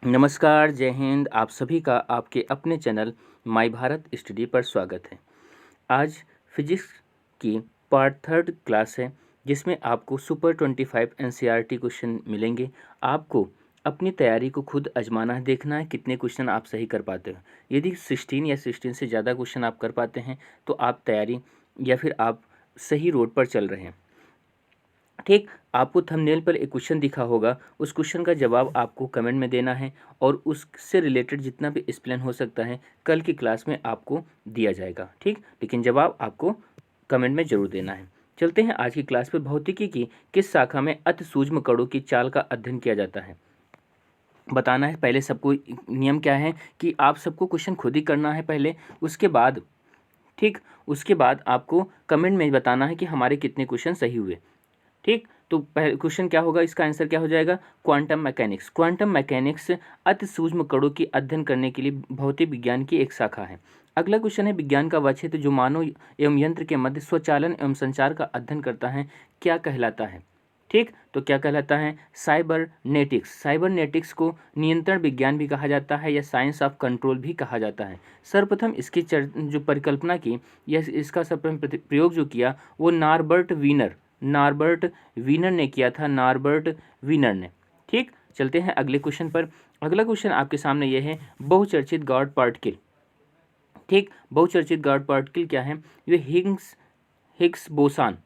नमस्कार, जय हिंद। आप सभी का आपके अपने चैनल माय भारत स्टडी पर स्वागत है। आज फिजिक्स की पार्ट थर्ड क्लास है, जिसमें आपको सुपर 25 एनसीईआरटी क्वेश्चन मिलेंगे। आपको अपनी तैयारी को खुद आजमाना है, देखना है कितने क्वेश्चन आप सही कर पाते हो। यदि 16 या 16 से ज़्यादा क्वेश्चन आप कर पाते हैं तो आप तैयारी या फिर आप सही रोड पर चल रहे हैं। ठीक, आपको थंबनेल पर एक क्वेश्चन दिखा होगा, उस क्वेश्चन का जवाब आपको कमेंट में देना है और उससे रिलेटेड जितना भी एक्सप्लेन हो सकता है कल की क्लास में आपको दिया जाएगा। ठीक, लेकिन जवाब आपको कमेंट में जरूर देना है। चलते हैं आज की क्लास पे। भौतिकी की किस शाखा में अति सूक्ष्म कणों की चाल का अध्ययन किया जाता है, बताना है। पहले सबको नियम क्या है कि आप सबको क्वेश्चन खुद ही करना है पहले, उसके बाद ठीक, उसके बाद आपको कमेंट में बताना है कि हमारे कितने क्वेश्चन सही हुए। ठीक, तो पहले क्वेश्चन क्या होगा, इसका आंसर क्या हो जाएगा, क्वांटम मैकेनिक्स। क्वांटम मैकेनिक्स अति सूक्ष्म कणों की अध्ययन करने के लिए भौतिक विज्ञान की एक शाखा है। अगला क्वेश्चन है, विज्ञान का वह क्षेत्र जो मानव एवं यंत्र के मध्य स्वचालन एवं संचार का अध्ययन करता है, क्या कहलाता है। ठीक, तो क्या कहलाता है, साइबरनेटिक्स। साइबरनेटिक्स को नियंत्रण विज्ञान भी कहा जाता है या साइंस ऑफ कंट्रोल भी कहा जाता है। सर्वप्रथम इसकी जो परिकल्पना की या इसका सर्वप्रथम प्रयोग जो किया वो नॉर्बर्ट वीनर ने किया था, नॉर्बर्ट वीनर ने। ठीक, चलते हैं अगले क्वेश्चन पर। अगला क्वेश्चन आपके सामने ये है, बहुचर्चित गॉड पार्टिकल। ठीक, बहुचर्चित गॉड पार्टिकल क्या है, ये हिग्स बोसान।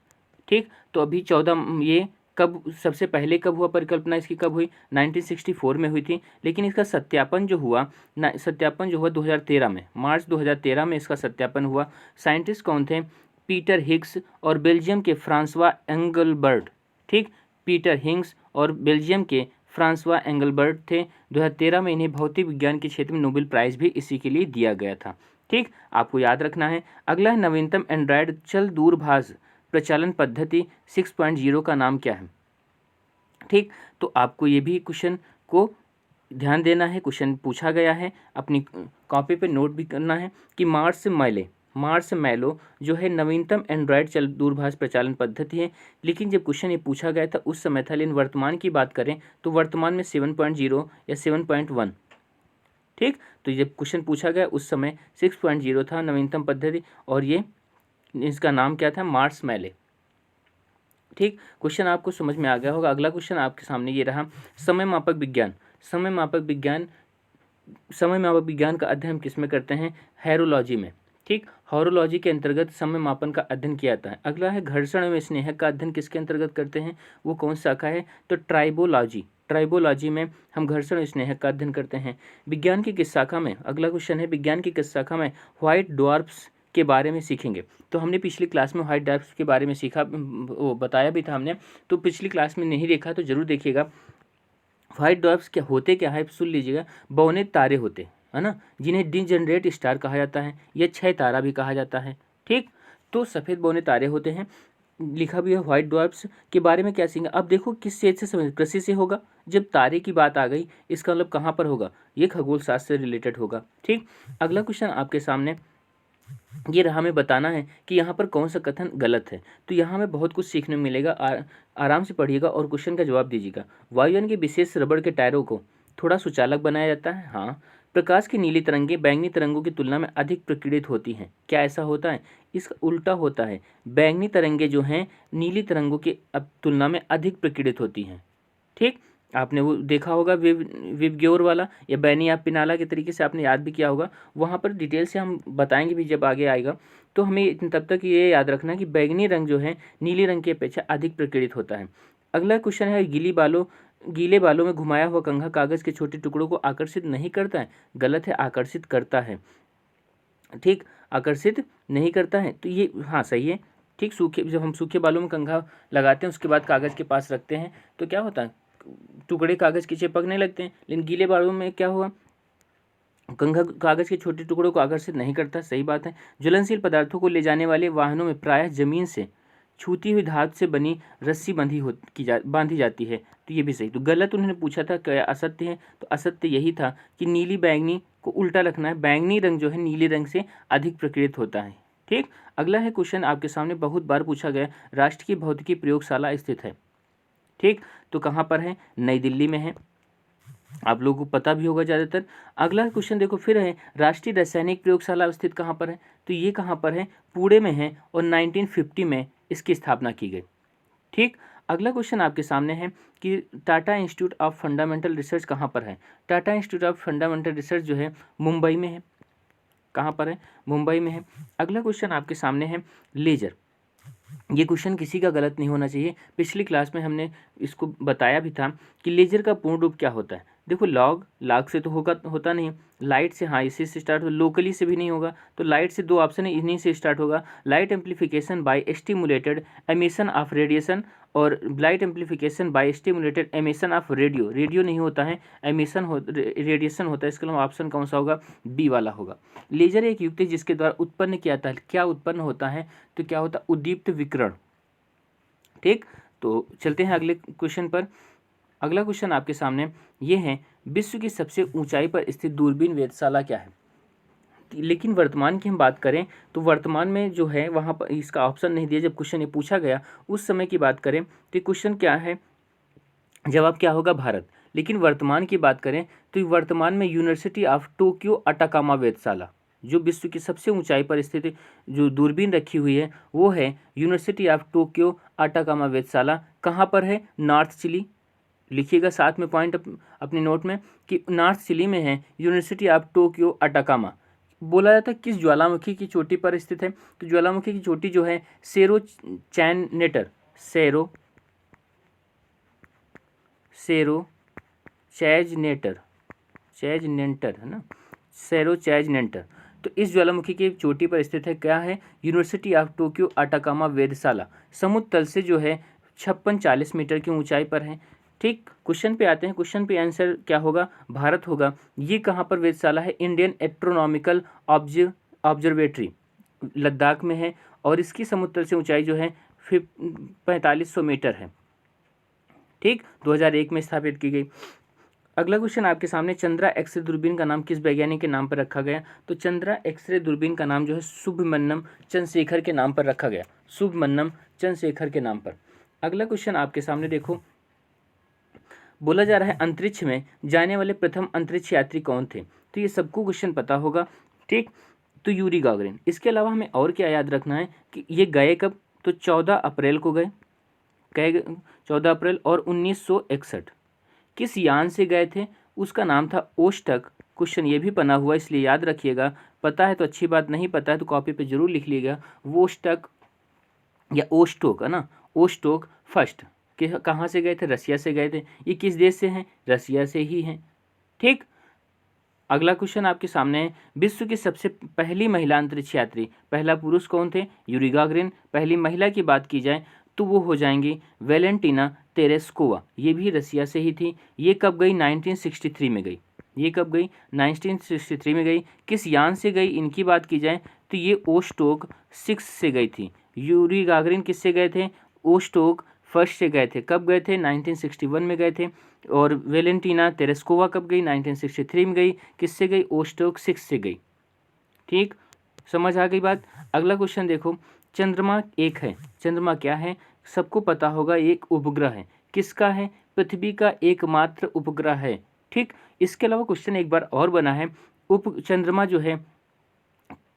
ठीक, तो अभी 14 ये कब सबसे पहले कब हुआ, परिकल्पना इसकी कब हुई, 1964 में हुई थी। लेकिन इसका सत्यापन जो हुआ 2013 में, मार्च 2013 में इसका सत्यापन हुआ। साइंटिस्ट कौन थे, पीटर हिग्स और बेल्जियम के फ्रांसवा एंगलबर्ट। ठीक, पीटर हिग्स और बेल्जियम के फ्रांसवा एंगलबर्ट थे। 2013 में इन्हें भौतिक विज्ञान के क्षेत्र में नोबेल प्राइज़ भी इसी के लिए दिया गया था। ठीक, आपको याद रखना है। अगला है, नवीनतम एंड्रॉयड चल दूरभाष प्रचालन पद्धति 6.0 का नाम क्या है। ठीक, तो आपको ये भी क्वेश्चन को ध्यान देना है, क्वेश्चन पूछा गया है, अपनी कॉपी पे नोट भी करना है कि मार्स मैलो जो है नवीनतम एंड्रॉयड चल दूरभाष प्रचालन पद्धति है। लेकिन जब क्वेश्चन ये पूछा गया था उस समय था, लेकिन वर्तमान की बात करें तो वर्तमान में 7.0 या 7.1। ठीक, तो जब क्वेश्चन पूछा गया उस समय 6.0 था नवीनतम पद्धति, और ये इसका नाम क्या था, मार्स मैले। ठीक, क्वेश्चन आपको समझ में आ गया होगा। अगला क्वेश्चन आपके सामने ये रहा, समय मापक विज्ञान। समय मापक विज्ञान का अध्ययन किस में करते हैं, हैरोलॉजी में। ठीक, हॉरोलॉजी के अंतर्गत समय मापन का अध्ययन किया जाता है। अगला है, घर्षण एवं स्नेहक का अध्ययन किसके अंतर्गत करते हैं, वो कौन सा शाखा है, तो ट्राइबोलॉजी में हम घर्षण और स्नेहक का अध्ययन करते हैं। विज्ञान की किस शाखा में, अगला क्वेश्चन है, विज्ञान की किस शाखा में व्हाइट ड्वार्फ्स के बारे में सीखेंगे। तो हमने पिछली क्लास में व्हाइट ड्वार्फ्स के बारे में सीखा, वो बताया भी था हमने, तो पिछली क्लास में नहीं देखा तो जरूर देखिएगा। व्हाइट ड्वार्फ्स क्या होते, क्या है सुन लीजिएगा। बौने तारे होते है ना, जिन्हें डिजनरेट स्टार कहा जाता है या क्षय तारा भी कहा जाता है। ठीक, तो सफ़ेद बौने तारे होते हैं। लिखा भी है व्हाइट ड्वार्फ्स के बारे में क्या सीखेंगे। अब देखो किस चीज़ से समझ, कृषि से होगा। जब तारे की बात आ गई इसका मतलब कहाँ पर होगा, ये खगोल शास्त्र से रिलेटेड होगा। ठीक, अगला क्वेश्चन आपके सामने ये रहा, हमें बताना है कि यहाँ पर कौन सा कथन गलत है। तो यहाँ हमें बहुत कुछ सीखने को मिलेगा, आराम से पढ़िएगा और क्वेश्चन का जवाब दीजिएगा। वायुयान के विशेष रबड़ के टायरों को थोड़ा सुचालक बनाया जाता है। हाँ, प्रकाश की नीली तरंगें बैंगनी तरंगों की तुलना में अधिक प्रकीर्णित होती हैं। क्या ऐसा होता है, इसका उल्टा होता है। बैंगनी तरंगें जो हैं नीली तरंगों की तुलना में अधिक प्रकीर्णित होती हैं। ठीक, आपने वो देखा होगा विबग्योर वाला या बैनिया पिनाला के तरीके से आपने याद भी किया होगा। वहाँ पर डिटेल से हम बताएंगे भी जब आगे आएगा। तो हमें तब तक ये याद रखना कि बैंगनी रंग जो है नीली रंग की अपेक्षा अधिक प्रकीर्णित होता है। अगला क्वेश्चन है, गीले बालों में घुमाया हुआ कंघा कागज के छोटे टुकड़ों को आकर्षित नहीं करता है। गलत है, आकर्षित करता है। ठीक, आकर्षित नहीं करता है, तो ये हाँ सही है। ठीक, जब हम सूखे बालों में कंघा लगाते हैं उसके बाद कागज़ के पास रखते हैं तो क्या होता है, टुकड़े कागज़ के चिपकने लगते हैं। लेकिन गीले बालों में क्या हुआ, कंघा कागज़ के छोटे टुकड़ों को आकर्षित नहीं करता। सही बात है। ज्वलनशील पदार्थों को ले जाने वाले वाहनों में प्रायः जमीन से छूती हुई धातु से बनी रस्सी बांधी जाती है। तो ये भी सही। तो गलत उन्होंने पूछा था, क्या असत्य है, तो असत्य यही था कि नीली बैंगनी को उल्टा रखना है। बैंगनी रंग जो है नीले रंग से अधिक प्रकीर्णित होता है। ठीक, अगला है क्वेश्चन आपके सामने बहुत बार पूछा गया, राष्ट्रीय भौतिकी प्रयोगशाला स्थित है। ठीक, तो कहाँ पर है, नई दिल्ली में है। आप लोगों को पता भी होगा ज़्यादातर। अगला क्वेश्चन देखो फिर है, राष्ट्रीय रासायनिक प्रयोगशाला स्थित कहाँ पर है? तो ये कहाँ पर है? पुणे में है और 1950 में इसकी स्थापना की गई। ठीक। अगला क्वेश्चन आपके सामने है कि Tata institute of fundamental research कहाँ पर है? Tata institute of fundamental research जो है मुंबई में है। कहाँ पर है? मुंबई में है। अगला क्वेश्चन आपके सामने है लेजर। ये क्वेश्चन किसी का गलत नहीं होना चाहिए। पिछली क्लास में हमने इसको बताया भी था कि लेजर का पूर्ण रूप क्या होता है। देखो लॉग से तो होता नहीं, लाइट से, हाँ इसी से स्टार्ट हो, लोकली से भी नहीं होगा, तो लाइट से दो ऑप्शन है, इन्हीं से स्टार्ट होगा। Light amplification by stimulated emission of radiation और light amplification by stimulated emission of radio नहीं होता है, रेडिएशन होता है। इसके अलावा ऑप्शन कौन सा होगा? बी वाला होगा। लेजर एक युक्ति है जिसके द्वारा उत्पन्न किया जाता है, क्या उत्पन्न होता है? तो क्या होता है? उद्दीप्त विकिरण। ठीक, तो चलते हैं अगले क्वेश्चन पर। अगला क्वेश्चन आपके सामने ये है, विश्व की सबसे ऊंचाई पर स्थित दूरबीन वेधशाला क्या है? लेकिन वर्तमान की हम बात करें तो वर्तमान में जो है वहाँ पर इसका ऑप्शन नहीं दिया। जब क्वेश्चन ये पूछा गया उस समय की बात करें तो क्वेश्चन क्या है, जवाब क्या होगा? भारत। लेकिन वर्तमान की बात करें तो वर्तमान में यूनिवर्सिटी ऑफ टोक्यो अटाकामा वेधशाला, जो विश्व की सबसे ऊंचाई पर स्थित जो दूरबीन रखी हुई है वो है यूनिवर्सिटी ऑफ टोक्यो अटाकामा वेधशाला। कहाँ पर है? North Chile. लिखिएगा साथ में पॉइंट अपने नोट में कि नॉर्थ चिली में है यूनिवर्सिटी ऑफ टोक्यो अटाकामा। बोला जाता है किस ज्वालामुखी की चोटी पर स्थित है? तो ज्वालामुखी की चोटी जो है सेरो चैजनेटर है ना, सेरो चैजनेटर। तो इस ज्वालामुखी की चोटी पर स्थित है, क्या है? यूनिवर्सिटी ऑफ टोक्यो अटाकामा वेधशाला। समुद्र तल से जो है 56-40 मीटर की ऊंचाई पर है। ठीक, क्वेश्चन पे आते हैं। क्वेश्चन पे आंसर क्या होगा? भारत होगा। ये कहाँ पर वेधशाला है? इंडियन एस्ट्रोनॉमिकल ऑब्जर्वेटरी लद्दाख में है और इसकी समुद्र तल से ऊंचाई जो है 4500 मीटर है। ठीक, 2001 में स्थापित की गई। अगला क्वेश्चन आपके सामने, चंद्रा एक्सरे दूरबीन का नाम किस वैज्ञानिक के नाम पर रखा गया? तो चंद्रा एक्सरे दूरबीन का नाम जो है सुब्रमण्यम चंद्रशेखर के नाम पर रखा गया, सुब्रमण्यम चंद्रशेखर के नाम पर। अगला क्वेश्चन आपके सामने देखो, बोला जा रहा है अंतरिक्ष में जाने वाले प्रथम अंतरिक्ष यात्री कौन थे? तो ये सबको क्वेश्चन पता होगा। ठीक, तो यूरी गागरिन। इसके अलावा हमें और क्या याद रखना है कि ये गए कब? तो 14 अप्रैल को गए, 14 अप्रैल। और 1961 किस यान से गए थे? उसका नाम था ओस्टक। क्वेश्चन ये भी बना हुआ इसलिए याद रखिएगा, पता है तो अच्छी बात, नहीं पता है तो कॉपी पे जरूर लिख लीजिएगा। वोस्टक या ओस्टोक है ना, ओस्टोक फर्स्ट। कि कहाँ से गए थे? रसिया से गए थे। ये किस देश से हैं? रसिया से ही हैं। ठीक, अगला क्वेश्चन आपके सामने है, विश्व की सबसे पहली महिला अंतरिक्ष यात्री, पहला पुरुष कौन थे? Yuri Gagarin. पहली महिला की बात की जाए तो वो हो जाएंगी वेलेंटिना तेरेस्कोवा, ये भी रसिया से ही थी। ये कब गई? 1963 में गई। ये कब गई? 1963 में गई। किस यान से गई इनकी बात की जाए तो ये ओस्टोक 6 से गई थी। यूरी गागरिन किससे गए थे? ओस्टोक फर्स्ट से गए थे। कब गए थे? 1961 में गए थे। और वेलेंटिना तेरेस्कोवा कब गई? 1963 में गई। किससे गई? ओस्टोक 6 से गई। ठीक, समझ आ गई बात। अगला क्वेश्चन देखो, चंद्रमा एक है, चंद्रमा क्या है? सबको पता होगा, एक उपग्रह है। किसका है? पृथ्वी का एकमात्र उपग्रह है। ठीक, इसके अलावा क्वेश्चन एक बार और बना है, चंद्रमा जो है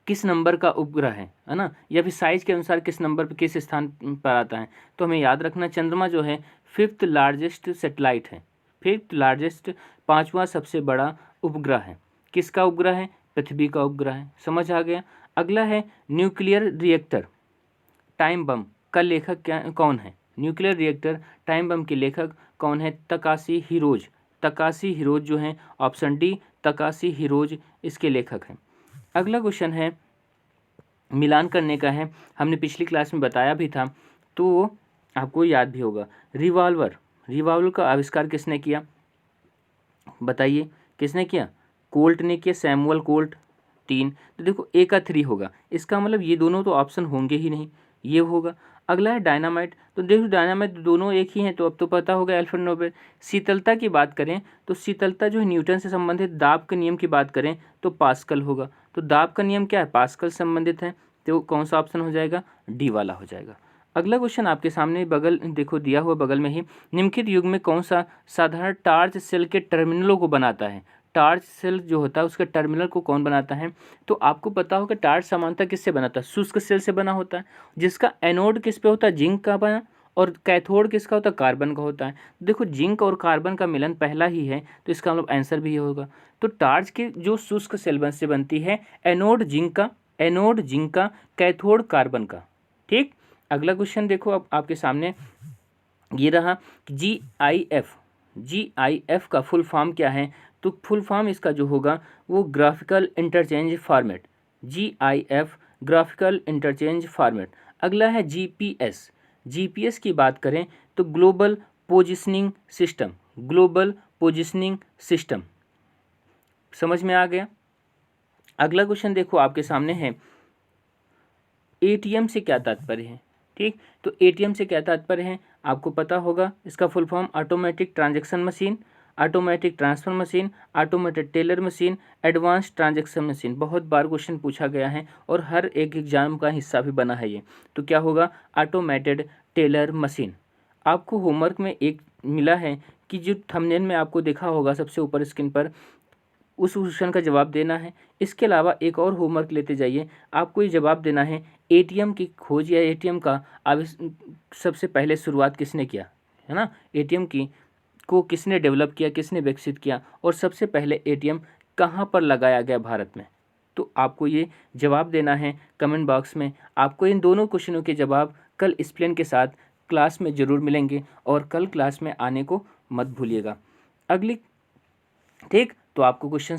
किस नंबर का उपग्रह है ना, या फिर साइज के अनुसार किस नंबर पर, किस स्थान पर आता है? तो हमें याद रखना, चंद्रमा जो है 5th लार्जेस्ट सेटेलाइट है, 5th लार्जेस्ट, 5वां सबसे बड़ा उपग्रह है। किसका उपग्रह है? पृथ्वी का उपग्रह है। समझ आ गया। अगला है न्यूक्लियर रिएक्टर टाइम बम का लेखक कौन है? न्यूक्लियर रिएक्टर टाइम बम के लेखक कौन है? Takeshi heroes. तकाशी हिरोज जो है, ऑप्शन डी, तकाशी हिरोज इसके लेखक हैं। अगला क्वेश्चन है, मिलान करने का है, हमने पिछली क्लास में बताया भी था तो आपको याद भी होगा। रिवॉल्वर का आविष्कार किसने किया? बताइए किसने किया? कोल्ट ने किया, सैमुअल कोल्ट। 3, तो देखो ए का 3 होगा, इसका मतलब ये दोनों तो ऑप्शन होंगे ही नहीं, ये होगा। अगला है डायनामाइट। तो देखो डायनामाइट दोनों एक ही हैं, तो अब तो पता होगा अल्फ्रेड नोबेल। शीतलता की बात करें तो शीतलता जो है न्यूटन से संबंधित। दाब के नियम की बात करें तो पास्कल होगा। तो दाब का नियम क्या है? पास्कल संबंधित है, तो कौन सा ऑप्शन हो जाएगा? डी वाला हो जाएगा। अगला क्वेश्चन आपके सामने बगल देखो दिया हुआ बगल में ही, निम्नलिखित युग में कौन सा साधारण टार्च सेल के टर्मिनलों को बनाता है। टार्च सेल जो होता है उसके टर्मिनल को कौन बनाता है। तो आपको पता होगा टार्च सामान्यतः किससे बनाता है, शुष्क सेल से बना होता है, जिसका एनोड किस पे होता है, जिंक का बना, और कैथोड किसका होता है, कार्बन का होता है। देखो जिंक और कार्बन का मिलन पहला ही है, तो इसका मतलब आंसर भी ये होगा। तो टार्च की जो शुष्क सेल से बनती है, एनोड जिंक का, कैथोड कार्बन का। ठीक, अगला क्वेश्चन देखो अब आपके सामने ये रहा, GIF का फुल फॉर्म क्या है। तो फुल फॉर्म इसका जो होगा वो graphical interchange format, GIF graphical interchange format. अगला है GPS की बात करें तो ग्लोबल पोजिशनिंग सिस्टम। समझ में आ गया। अगला क्वेश्चन देखो आपके सामने है, ATM से क्या तात्पर्य है। ठीक, तो ATM से क्या तात्पर्य है आपको पता होगा, इसका full form automatic transaction machine, automatic transfer machine, automated teller machine, advance transaction machine. बहुत बार क्वेश्चन पूछा गया है और हर एक एग्जाम का हिस्सा भी बना है ये। तो क्या होगा, ऑटोमेटेड टेलर मशीन। आपको होमवर्क में एक मिला है कि जो थंबनेल में आपको देखा होगा सबसे ऊपर स्क्रीन पर, उस क्वेश्चन का जवाब देना है। इसके अलावा एक और होमवर्क लेते जाइए, आपको ये जवाब देना है ATM की खोज या ATM का सबसे पहले शुरुआत किसने किया, है ना। ATM की को किसने डेवलप किया, किसने विकसित किया, और सबसे पहले ATM कहाँ पर लगाया गया भारत में। तो आपको ये जवाब देना है कमेंट बॉक्स में। आपको इन दोनों क्वेश्चनों के जवाब कल एक्सप्लेन के साथ क्लास में ज़रूर मिलेंगे, और कल क्लास में आने को मत भूलिएगा। अगली, ठीक, तो आपको क्वेश्चन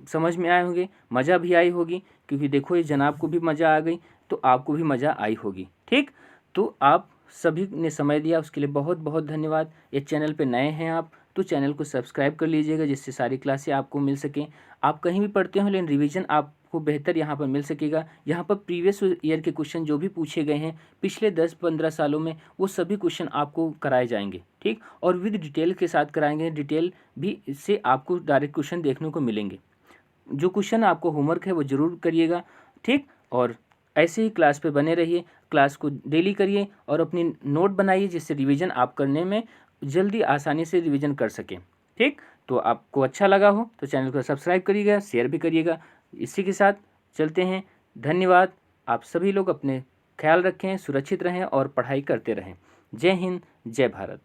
समझ में आए होंगे, मज़ा भी आई होगी, क्योंकि देखो ये जनाब को भी मज़ा आ गई तो आपको भी मज़ा आई होगी। ठीक, तो आप सभी ने समय दिया उसके लिए बहुत बहुत धन्यवाद। ये चैनल पे नए हैं आप तो चैनल को सब्सक्राइब कर लीजिएगा, जिससे सारी क्लासें आपको मिल सकें। आप कहीं भी पढ़ते हो लेकिन रिवीजन आपको बेहतर यहाँ पर मिल सकेगा। यहाँ पर प्रीवियस ईयर के क्वेश्चन जो भी पूछे गए हैं पिछले 10-15 सालों में, वो सभी क्वेश्चन आपको कराए जाएंगे। ठीक, और विद डिटेल के साथ कराएंगे, डिटेल भी इससे आपको डायरेक्ट क्वेश्चन देखने को मिलेंगे। जो क्वेश्चन आपको होमवर्क है वो ज़रूर करिएगा। ठीक, और ऐसे ही क्लास पे बने रहिए, क्लास को डेली करिए और अपनी नोट बनाइए, जिससे रिवीजन आप करने में जल्दी आसानी से रिवीजन कर सकें। ठीक, तो आपको अच्छा लगा हो तो चैनल को सब्सक्राइब करिएगा, शेयर भी करिएगा। इसी के साथ चलते हैं, धन्यवाद। आप सभी लोग अपने ख्याल रखें, सुरक्षित रहें और पढ़ाई करते रहें। जय हिंद, जय भारत।